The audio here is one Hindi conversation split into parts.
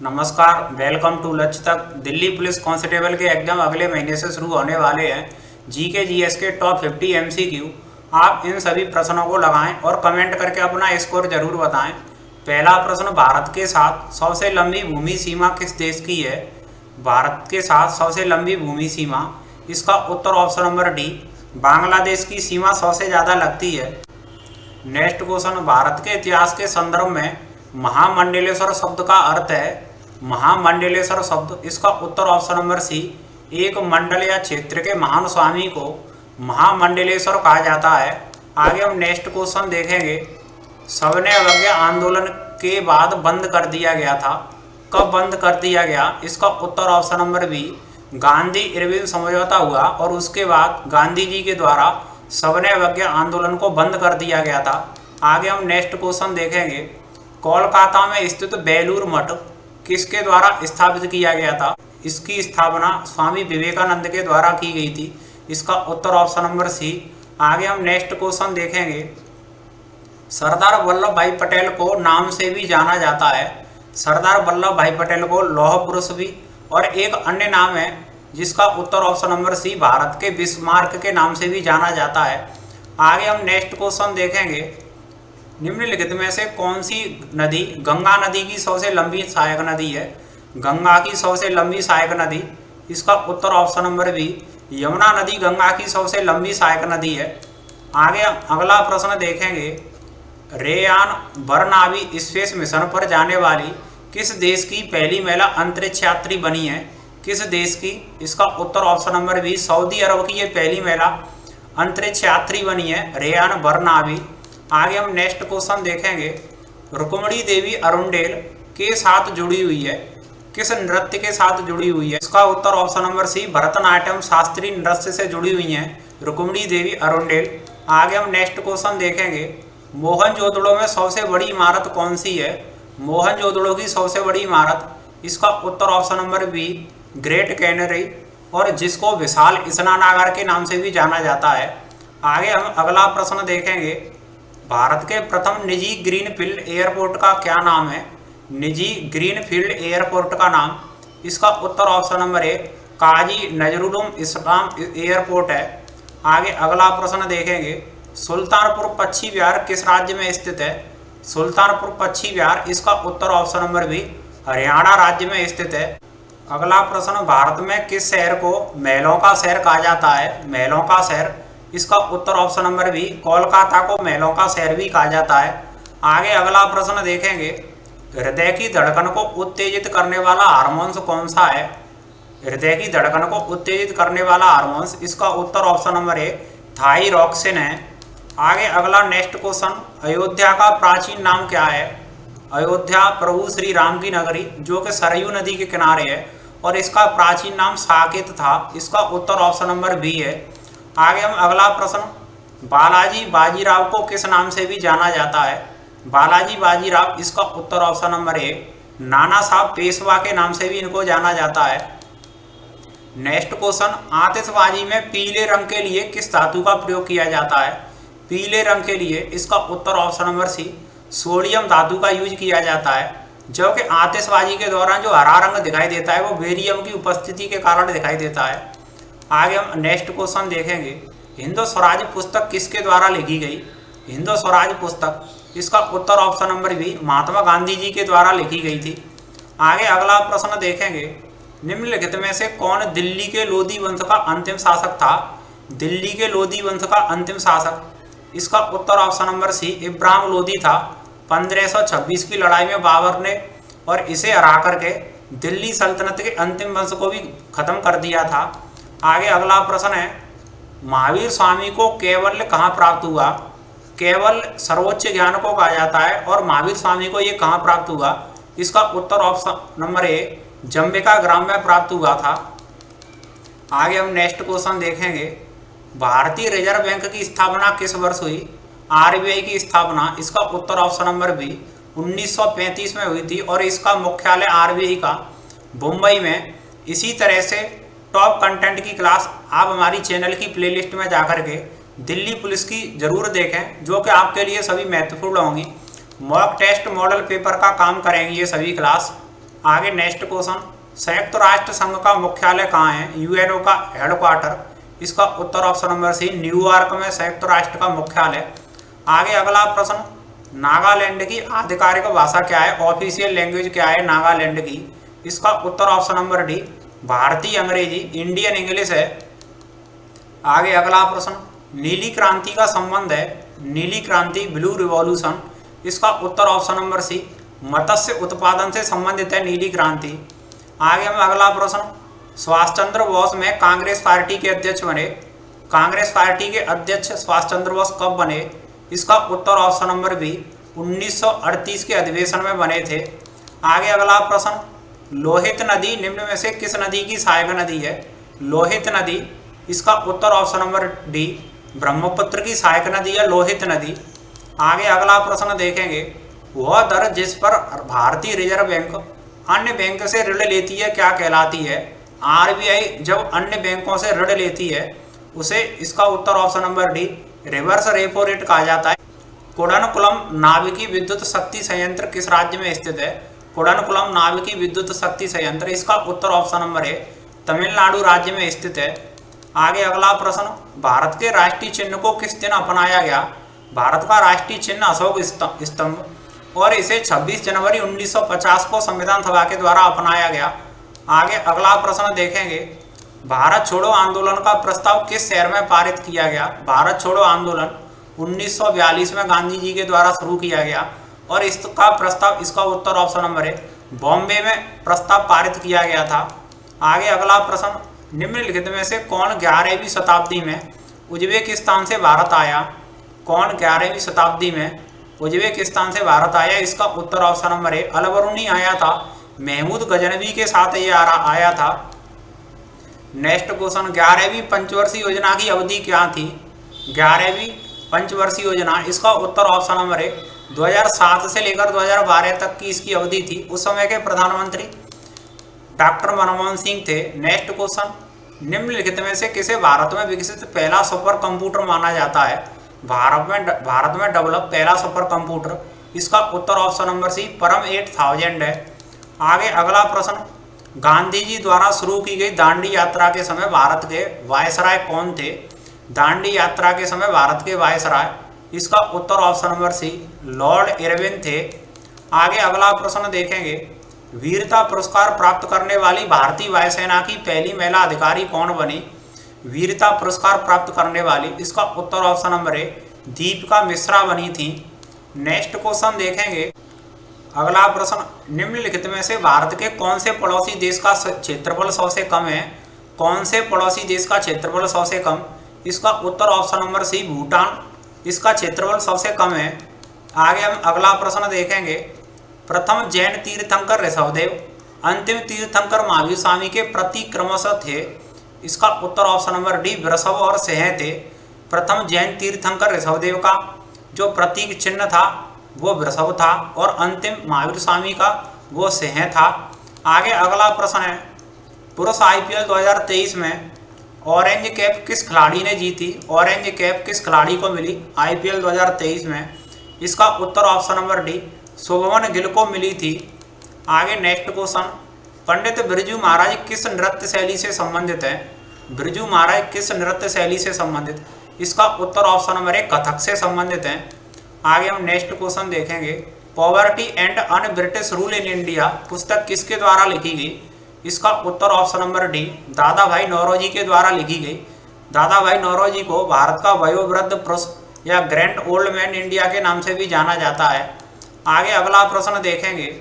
नमस्कार, वेलकम टू लक्ष्य तक। दिल्ली पुलिस कांस्टेबल के एग्जाम अगले महीने से शुरू होने वाले हैं। जीके जीएस के टॉप 50 एमसीक्यू, आप इन सभी प्रश्नों को लगाएं और कमेंट करके अपना स्कोर जरूर बताएं। पहला प्रश्न, भारत के साथ सबसे लंबी भूमि सीमा किस देश की है? भारत के साथ सबसे लंबी भूमि सीमा, इसका उत्तर ऑप्शन नंबर डी, बांग्लादेश की सीमा सबसे ज़्यादा लगती है। नेक्स्ट क्वेश्चन, भारत के इतिहास के संदर्भ में महामंडलेश्वर शब्द का अर्थ है। महामंडलेश्वर शब्द, इसका उत्तर ऑप्शन नंबर सी, एक मंडल या क्षेत्र के महान स्वामी को महामंडलेश्वर कहा जाता है। आगे हम नेक्स्ट क्वेश्चन देखेंगे। सविनय अवज्ञा आंदोलन के बाद बंद कर दिया गया था। कब बंद कर दिया गया? इसका उत्तर option number B, Gandhi Irwin समझौता हुआ और उसके बाद गांधी जी के द्वारा सविनय अवज्ञा आंदोलन को बंद कर दिया गया था। आगे हम नेक्स्ट क्वेश्चन देखेंगे। कोलकाता में स्थित बेलूर मठ किसके द्वारा स्थापित किया गया था? इसकी स्थापना स्वामी विवेकानंद के द्वारा की गई थी। इसका उत्तर ऑप्शन नंबर सी। आगे हम नेक्स्ट क्वेश्चन देखेंगे। सरदार वल्लभ भाई पटेल को नाम से भी जाना जाता है। सरदार वल्लभ भाई पटेल को लौह पुरुष भी और एक अन्य नाम है जिसका उत्तर ऑप्शन नंबर सी, भारत के बिस्मार्क के नाम से भी जाना जाता है। आगे हम नेक्स्ट क्वेश्चन देखेंगे। निम्नलिखित में से कौन सी नदी गंगा नदी की सबसे लंबी सहायक नदी है? गंगा की सबसे लंबी सहायक नदी, इसका उत्तर ऑप्शन नंबर बी, यमुना नदी गंगा की सबसे लंबी सहायक नदी है। आगे अगला प्रश्न देखेंगे। रेयान बरनावी स्पेस मिशन पर जाने वाली किस देश की पहली महिला अंतरिक्ष यात्री बनी है? किस देश की? इसका उत्तर ऑप्शन नंबर बी, सऊदी अरब की ये पहली महिला अंतरिक्ष यात्री बनी है, रेयान बरनावी। आगे हम नेक्स्ट क्वेश्चन देखेंगे। रुक्मिणी देवी अरुंडेल के साथ जुड़ी हुई है, किस नृत्य के साथ जुड़ी हुई है? इसका उत्तर ऑप्शन नंबर सी, भरतनाट्यम शास्त्रीय नृत्य से जुड़ी हुई हैं रुक्मिणी देवी अरुंडेल। आगे हम नेक्स्ट क्वेश्चन देखेंगे। मोहनजोदड़ो में सबसे बड़ी इमारत कौन सी है? मोहनजोदड़ो की सबसे बड़ी इमारत, इसका उत्तर option number B, Great Canary, और जिसको विशाल स्नानागार के नाम से भी जाना जाता है। आगे हम अगला प्रश्न देखेंगे। भारत के प्रथम निजी ग्रीनफील्ड एयरपोर्ट का क्या नाम है? निजी ग्रीनफील्ड एयरपोर्ट का नाम, इसका उत्तर option number A, Kazi Nazrul Islam airport है। आगे अगला प्रश्न देखेंगे। सुल्तानपुर पक्षी विहार किस राज्य में स्थित है? सुल्तानपुर पक्षी विहार, इसका उत्तर ऑप्शन नंबर बी, हरियाणा राज्य में स्थित है। अगला प्रश्न, भारत में किस शहर को महलों का शहर कहा जाता है? महलों का शहर, इसका उत्तर ऑप्शन नंबर बी, कोलकाता को महलों का शहर भी कहा जाता है। आगे अगला प्रश्न देखेंगे। हृदय की धड़कन को उत्तेजित करने वाला हार्मोन्स कौन सा है? हृदय की धड़कन को उत्तेजित करने वाला हार्मोन्स, इसका उत्तर ऑप्शन नंबर ए, थाइरोक्सिन है। आगे अगला नेक्स्ट क्वेश्चन। अयोध्या का प्राचीन नाम क्या है? अयोध्या प्रभु श्री राम की नगरी जो कि सरयू नदी के किनारे है और इसका प्राचीन नाम साकेत था। इसका उत्तर ऑप्शन नंबर बी है। आगे हम अगला प्रश्न। बालाजी बाजीराव को किस नाम से भी जाना जाता है? बालाजी बाजीराव, इसका उत्तर ऑप्शन नंबर ए, नाना साहब पेशवा के नाम से भी इनको जाना जाता है। Next question. आतिशबाजी में पीले रंग के लिए किस धातु का प्रयोग किया जाता है? पीले रंग के लिए, इसका उत्तर ऑप्शन नंबर सी, सोडियम धातु का यूज किया जाता है। जो कि आतिशबाजी के दौरान जो हरा रंग दिखाई देता है वो बेरियम की उपस्थिति के कारण दिखाई देता है। आगे हम नेक्स्ट क्वेश्चन देखेंगे। हिंदू स्वराज पुस्तक किसके द्वारा लिखी गई? हिंदू स्वराज पुस्तक, इसका उत्तर option number B, Mahatma Gandhi ji के द्वारा लिखी गई थी। आगे अगला प्रश्न देखेंगे। निम्नलिखित में से कौन दिल्ली के लोधी वंश का अंतिम शासक था? दिल्ली के लोधी वंश का अंतिम शासक, इसका उत्तर option number C, Ibrahim Lodi था। 1526 की लड़ाई में बाबर ने और इसे हरा करके दिल्ली सल्तनत के अंतिम वंश को भी खत्म कर दिया था। आगे अगला प्रश्न है। महावीर स्वामी को कैवल्य कहाँ प्राप्त हुआ? कैवल्य सर्वोच्च ज्ञान को कहा जाता है और महावीर स्वामी को ये कहाँ प्राप्त हुआ? इसका उत्तर ऑप्शन नंबर ए, जंबिका ग्राम में प्राप्त हुआ था। आगे हम नेक्स्ट क्वेश्चन देखेंगे। भारतीय रिजर्व बैंक की स्थापना किस वर्ष हुई? आरबीआई की स्थापना, इसका उत्तर ऑप्शन नंबर बी, 1935 में हुई थी और इसका मुख्यालय आरबीआई का मुंबई में। इसी तरह से टॉप कंटेंट की क्लास आप हमारी चैनल की प्लेलिस्ट में जाकर के दिल्ली पुलिस की जरूर देखें, जो कि आपके लिए सभी महत्वपूर्ण होंगी। मॉक टेस्ट मॉडल पेपर का काम करेंगी ये सभी क्लास। आगे नेक्स्ट क्वेश्चन, संयुक्त राष्ट्र संघ का मुख्यालय कहाँ है? यूएनओ का हेडक्वार्टर, इसका उत्तर ऑप्शन नंबर सी न्यूयॉर्क में संयुक्त राष्ट्र का मुख्यालय। आगे अगला प्रश्न, नागालैंड की आधिकारिक भाषा क्या है? ऑफिशियल लैंग्वेज क्या है नागालैंड की? इसका उत्तर ऑप्शन नंबर डी भारतीय अंग्रेजी, इंडियन इंग्लिश है। आगे अगला प्रश्न, नीली क्रांति का संबंध है, नीली क्रांति ब्लू रिवॉल्यूशन, इसका उत्तर ऑप्शन नंबर सी मत्स्य उत्पादन से संबंधित है नीली क्रांति। आगे हम अगला प्रश्न, सुभाष चंद्र बोस में कांग्रेस पार्टी के अध्यक्ष बने, कांग्रेस पार्टी के अध्यक्ष सुभाष चंद्र बोस कब बने? इसका उत्तर ऑप्शन नंबर बी 1938 के अधिवेशन में बने थे। आगे अगला प्रश्न, लोहित नदी निम्न में से किस नदी की सहायक नदी है? लोहित नदी, इसका उत्तर ऑप्शन नंबर डी ब्रह्मपुत्र की सहायक नदी है लोहित नदी। आगे अगला प्रश्न देखेंगे, वह दर जिस पर भारतीय रिजर्व बैंक अन्य बैंक से ऋण लेती है क्या कहलाती है? आरबीआई जब अन्य बैंकों से ऋण लेती है उसे, इसका उत्तर option number D reverse repo rate कहा जाता है। कुडनकुलम नाभिकीय विद्युत शक्ति संयंत्र किस राज्य में स्थित है? कुडनकुलम नाभिकीय विद्युत शक्ति संयंत्र, इसका उत्तर ऑप्शन नंबर ए तमिलनाडु राज्य में स्थित है। आगे अगला प्रश्न, भारत के राष्ट्रीय चिन्ह को किस दिन अपनाया गया? भारत का राष्ट्रीय चिन्ह अशोक स्तंभ, और इसे 26 जनवरी 1950 को संविधान सभा के द्वारा अपनाया गया। आगे अगला प्रश्न देखेंगे, भारत छोड़ो आंदोलन का प्रस्ताव किस शहर में पारित किया गया? भारत छोड़ो आंदोलन 1942 में गांधी जी के द्वारा शुरू किया गया और इसका प्रस्ताव, इसका उत्तर ऑप्शन नंबर है बॉम्बे में प्रस्ताव पारित किया गया था। आगे अगला प्रश्न, निम्नलिखित में से कौन 11वीं शताब्दी में उज्बेकिस्तान से भारत आया? कौन 11वीं शताब्दी में उज्बेकिस्तान से भारत आया? इसका उत्तर ऑप्शन नंबर है अलबरूनी आया था, महमूद गजनवी के साथ ये आया था। नेक्स्ट क्वेश्चन, 11वीं पंचवर्षीय योजना की अवधि क्या थी? 11वीं पंचवर्षीय योजना, इसका उत्तर ऑप्शन नंबर है 2007 से लेकर 2012 तक की इसकी अवधि थी। उस समय के प्रधानमंत्री डॉक्टर मनमोहन सिंह थे। नेक्स्ट क्वेश्चन, निम्नलिखित में से किसे भारत में विकसित पहला सुपर कंप्यूटर माना जाता है? भारत में डेवलप पहला सुपर कंप्यूटर, इसका उत्तर ऑप्शन नंबर सी परम 8000 है। आगे अगला प्रश्न, गांधी जी द्वारा शुरू की गई दांडी यात्रा के समय भारत के वायसराय कौन थे? दांडी यात्रा के समय भारत के वायसराय, इसका उत्तर option number C Lord Irwin थे। आगे अगला प्रश्न देखेंगे, वीरता पुरस्कार प्राप्त करने वाली भारतीय वायुसेना की पहली महिला अधिकारी कौन बनी? वीरता पुरस्कार प्राप्त करने वाली, इसका उत्तर ऑप्शन नंबर है दीपिका मिश्रा बनी थी। नेक्स्ट क्वेश्चन देखेंगे, अगला प्रश्न, निम्नलिखित में से भारत के कौन से पड़ोसी देश का क्षेत्रफल 100 से कम है? कौन से पड़ोसी देश का क्षेत्रफल 100 से कम? इसका उत्तर ऑप्शन नंबर सी भूटान, इसका क्षेत्रफल 100 से कम है। आगे हम अगला प्रश्न देखेंगे, प्रथम जैन तीर्थंकर ऋषभदेव, अंतिम तीर्थंकर महावीर स्वामी के प्रतीक क्रमशः थे। इसका उत्तर ऑप्शन नंबर डी वृषभ और सिंह थे। प्रथम जैन तीर्थंकर ऋषभदेव का जो प्रतीक चिन्ह था वो वृषभ था और अंतिम महावीर स्वामी का वो सिंह था। आगे अगला प्रश्न है, पुरुष आईपीएल 2023 में ऑरेंज कैप किस खिलाड़ी ने जीती? ऑरेंज कैप किस खिलाड़ी को मिली आईपीएल 2023 में? इसका उत्तर option number D Shubman Gill को मिली थी। आगे नेक्स्ट क्वेश्चन, पंडित बिरजू महाराज किस नृत्य शैली से संबंधित है? बिरजू महाराज किस नृत्य शैली से संबंधित? इसका उत्तर ऑप्शन नंबर है कथक से संबंधित है। आगे हम नेक्स्ट क्वेश्चन देखेंगे, poverty and un British rule in India पुस्तक किसके द्वारा लिखी गई? इसका उत्तर ऑप्शन नंबर डी दादा भाई नौरोजी के द्वारा लिखी गई। दादा भाई नौरोजी को भारत का वयोवृद्ध पुरुष या ग्रैंड ओल्ड मैन इंडिया के नाम से भी जाना जाता है। आगे अगला प्रश्न देखेंगे,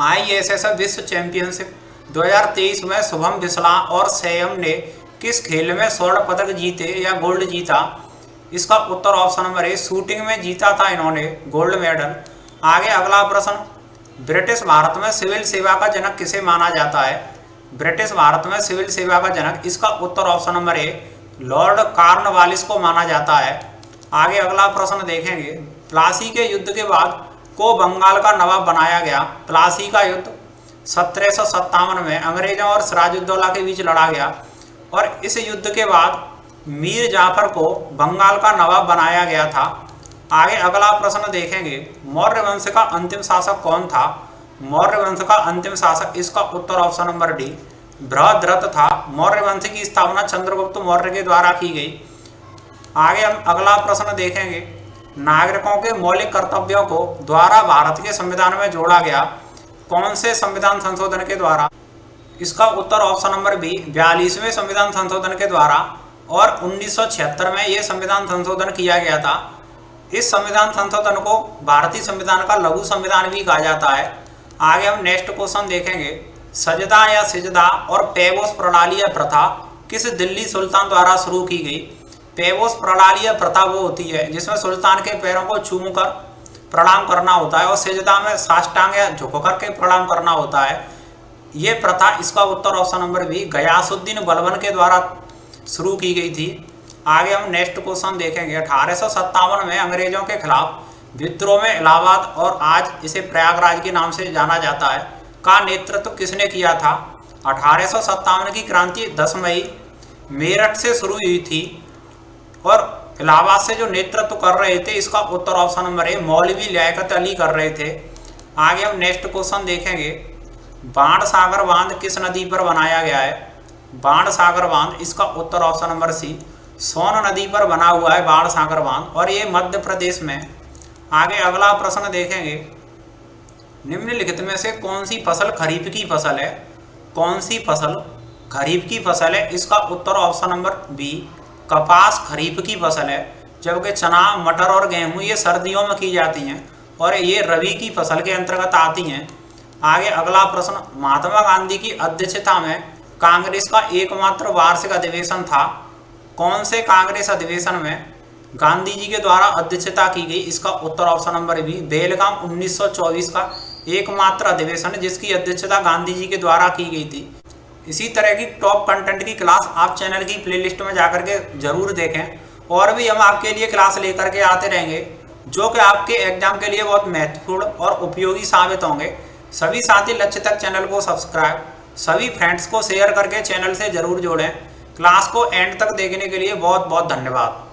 ISSF विश्व चैंपियनशिप 2023 में शुभम बिस्ला और सैयम ने किस खेल में स्वर्ण पदक जीते या गोल्ड जीता? इसका उत्तर ऑप्शन नंबर है शूटिंग में जीता था इन्होंने गोल्ड मेडल। आगे अगला प्रश्न, ब्रिटिश भारत में सिविल सेवा का जनक किसे माना जाता है? ब्रिटिश भारत में सिविल सेवा का जनक, इसका उत्तर ऑप्शन नंबर है लॉर्ड कॉर्नवालिस को माना जाता है। आगे अगला प्रश्न देखेंगे, प्लासी के युद्ध के बाद को बंगाल का नवाब बनाया गया? प्लासी का युद्ध 1757 में अंग्रेजों और सिराजुद्दौला के बीच लड़ा गया और इस युद्ध के बाद मीर जाफर को बंगाल का नवाब बनाया गया था। आगे अगला प्रश्न देखेंगे, मौर्य वंश का अंतिम शासक कौन था? मौर्य वंश का अंतिम शासक, इसका उत्तर ऑप्शन नंबर डी बृहद्रथ था। मौर्य वंश की स्थापना चंद्रगुप्त मौर्य के द्वारा की गई। आगे हम अगला प्रश्न देखेंगे, नागरिकों के मौलिक कर्तव्यों को द्वारा भारत के संविधान में जोड़ा गया, कौन से संविधान संशोधन के द्वारा? इसका उत्तर ऑप्शन नंबर बी 42वें संविधान संशोधन के द्वारा, और 1976 में यह संविधान संशोधन किया गया था। इस संविधान संशोधन को भारतीय संविधान का लघु संविधान भी कहा जाता है। आगे हम नेक्स्ट क्वेश्चन देखेंगे, सजदा या सिजदा और पेबोस प्रणाली या प्रथा किस दिल्ली सुल्तान द्वारा शुरू की गई? पेबोस प्रणाली या प्रथा वो होती है जिसमें सुल्तान के पैरों को चूमकर प्रणाम करना होता है और सिजदा में साष्टांग या झुककर के प्रणाम करना होता है। ये प्रथा, इसका उत्तर option number B Ghiyasuddin Balban के द्वारा शुरू की गई थी। आगे हम नेक्स्ट क्वेश्चन देखेंगे, 1857 में अंग्रेजों के खिलाफ विद्रोह में इलाहाबाद और आज इसे प्रयागराज के नाम से जाना जाता है का नेतृत्व किसने किया था? 1857 की क्रांति 10 मई मेरठ से शुरू हुई थी और इलाहाबाद से जो नेतृत्व कर रहे थे, इसका उत्तर ऑप्शन नंबर ए मौलवी लियाकत अली कर रहे थे। आगे हम नेक्स्ट क्वेश्चन देखेंगे, बाणसागर बांध किस नदी पर बनाया गया है? बाणसागर बांध, इसका उत्तर ऑप्शन नंबर सी सोन नदी पर बना हुआ है बाणसागर बांध, और ये मध्य प्रदेश में। आगे अगला प्रश्न देखेंगे, निम्नलिखित में से कौन सी फसल खरीफ की फसल है? कौन सी फसल खरीफ की फसल है? इसका उत्तर ऑप्शन नंबर बी कपास खरीफ की फसल है, जबकि चना, मटर और गेहूं ये सर्दियों में की जाती हैं और ये रबी की फसल के अंतर्गत आती हैं। आगे अगला प्रश्न, महात्मा गांधी की अध्यक्षता में कांग्रेस का एकमात्र वार्षिक अधिवेशन था, कौन से कांग्रेस अधिवेशन में गांधी जी के द्वारा अध्यक्षता की गई? इसका उत्तर ऑप्शन नंबर बी बेलगाम 1924 का एकमात्र अधिवेशन जिसकी अध्यक्षता गांधी जी के द्वारा की गई थी। इसी तरह की टॉप कंटेंट की क्लास आप चैनल की प्लेलिस्ट में जाकर के जरूर देखें, और भी हम आपके लिए क्लास लेकर के आते रहेंगे जो कि आपके एग्जाम के लिए बहुत महत्वपूर्ण और उपयोगी साबित होंगे। सभी साथी लक्ष्य तक चैनल को सब्सक्राइब, सभी फ्रेंड्स को शेयर करके चैनल से जरूर जोड़ें। क्लास को एंड तक देखने के लिए बहुत बहुत धन्यवाद।